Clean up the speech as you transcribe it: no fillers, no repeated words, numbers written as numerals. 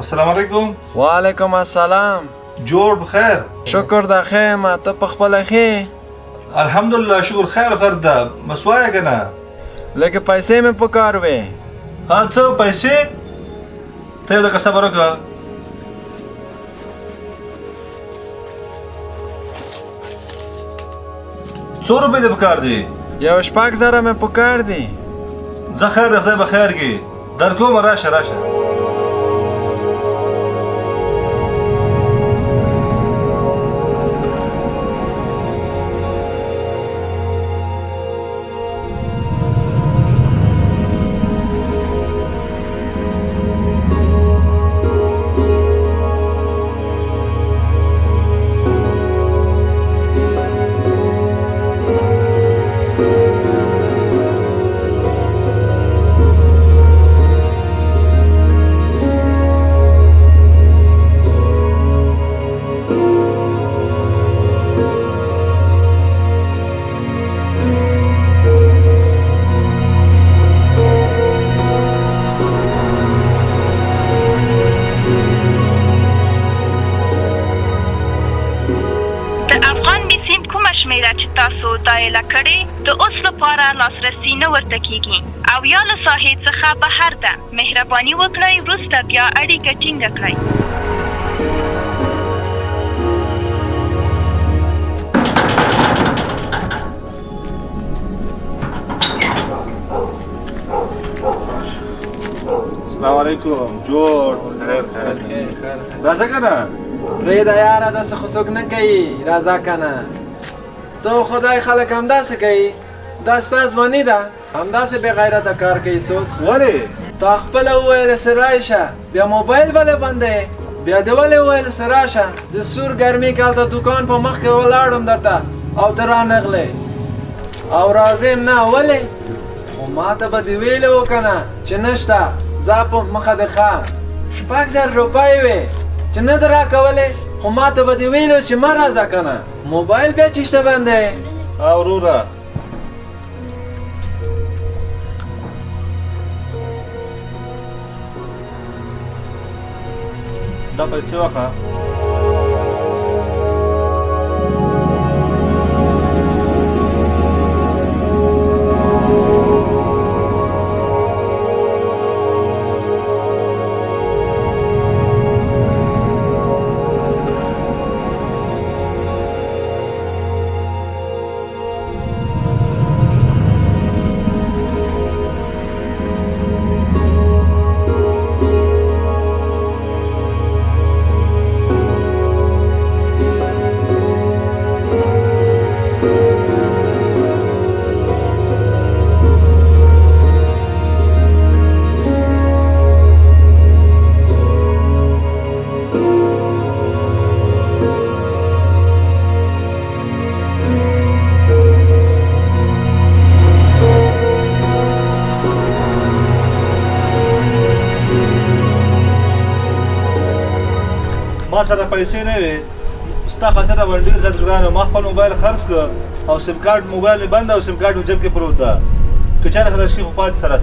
السلام علیکم. وعلیکم السلام. جوړ بخیر. شکر د خیر ما ته په خپل خیر. الحمدلله شکر خیر غر ده. مسوایه کنه. لکه پیسې مې پکار وې. ها څه پیسې؟ ته یو لکه صبر وکړه. څو روپۍ دې پکار دي؟ یو 6,000 مې پکار دي. زه خیر د خدای په خیر کې درکوم. راشه راشه. تاسو دایله کړئ د اوس لپاره لاسرسي نه ورته کیږي او یا له ساحې څخه بهر ده. مهرباني وکړئ وروسته بیا اړیکه ټینګه کړئ. السلام علیکم. جوړ خیر خیر. راځه کنه. پرېږده یاره داسې خو څوک نه کوي. راځه کنه. تو خدای خلک همداسې کوي. دا ستا ځواني ده. همداسې بې غیرته کار کوي څوک. ولې؟ تا خپله وویل چې راشه بیا موبایل ولې بندوې؟ بیا دې ولې وویل چې راشه د سور ګرمي کې هلته دوکان په مخ کې ولاړم درته او ته رانغلې او راځم نه. ولې؟ خو ما ته به دې ویلې و که نه چې نشته ځه په مخه دې ښه. 6,000 روپۍ وې چې نه دې راکولې. خو ما ته به دې ویلو چې مه راځه که نه. موبایل بیا چېشته بندوې؟ او وروره دا پیسې واخله. ما سره پیسې نه وې. ستا خاطر به ډېر زیات ګران و. ما خپل موبایل خرڅ کړ او سیم کارت موبایل مې بند او سیم کارت مې جیب کې پروت ده. که چېرې سره شي خو پاتې سره